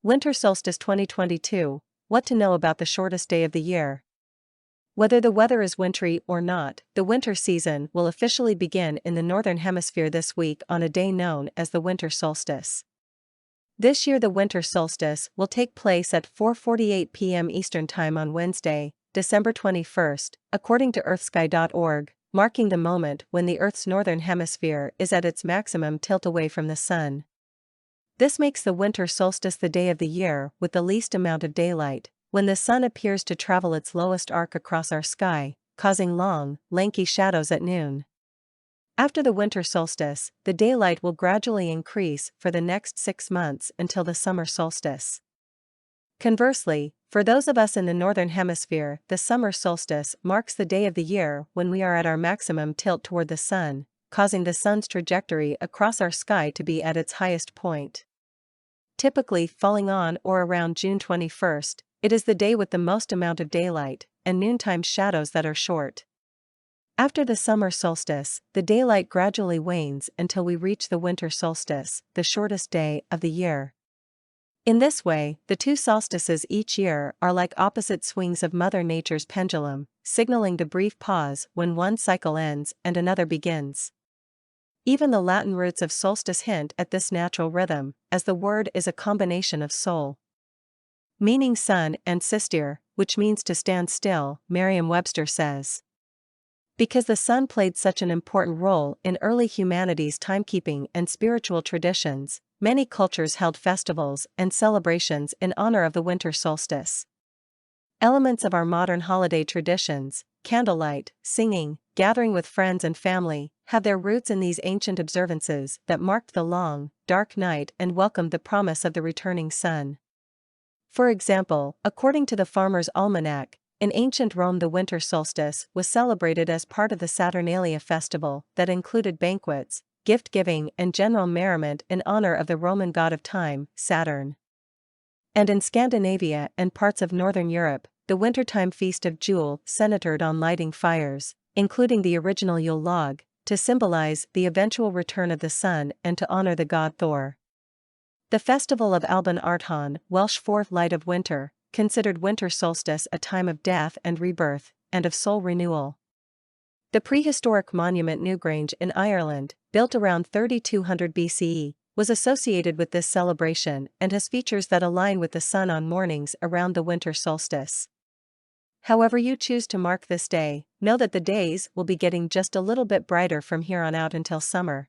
Winter Solstice 2022, what to know about the shortest day of the year. Whether the weather is wintry or not, the winter season will officially begin in the Northern Hemisphere this week on a day known as the Winter Solstice. This year the Winter Solstice will take place at 4:48 p.m. Eastern Time on Wednesday, December 21st, according to earthsky.org, marking the moment when the Earth's northern hemisphere is at its maximum tilt away from the Sun. This makes the winter solstice the day of the year with the least amount of daylight, when the Sun appears to travel its lowest arc across our sky, causing long, lanky shadows at noon. After the winter solstice, the daylight will gradually increase for the next 6 months until the summer solstice. Conversely, for those of us in the northern hemisphere, the summer solstice marks the day of the year when we are at our maximum tilt toward the Sun, causing the Sun's trajectory across our sky to be at its highest point. Typically falling on or around June 21st, it is the day with the most amount of daylight, and noontime shadows that are short. After the summer solstice, the daylight gradually wanes until we reach the winter solstice, the shortest day of the year. In this way, the two solstices each year are like opposite swings of Mother Nature's pendulum, signaling the brief pause when one cycle ends and another begins. Even the Latin roots of solstice hint at this natural rhythm, as the word is a combination of sol, meaning sun, and sistere, which means to stand still, Merriam-Webster says. Because the sun played such an important role in early humanity's timekeeping and spiritual traditions, many cultures held festivals and celebrations in honor of the winter solstice. Elements of our modern holiday traditions, candlelight, singing, gathering with friends and family, have their roots in these ancient observances that marked the long, dark night and welcomed the promise of the returning sun. For example, according to the Farmer's Almanac, in ancient Rome the winter solstice was celebrated as part of the Saturnalia festival that included banquets, gift-giving and general merriment in honor of the Roman god of time, Saturn. And in Scandinavia and parts of northern Europe, the wintertime feast of Jul centered on lighting fires, including the original Yule log, to symbolize the eventual return of the sun and to honor the god Thor. The festival of Alban Arthan, Welsh fourth light of winter, considered winter solstice a time of death and rebirth, and of soul renewal. The prehistoric monument Newgrange in Ireland, built around 3200 BCE, was associated with this celebration and has features that align with the sun on mornings around the winter solstice. However you choose to mark this day, know that the days will be getting just a little bit brighter from here on out until summer.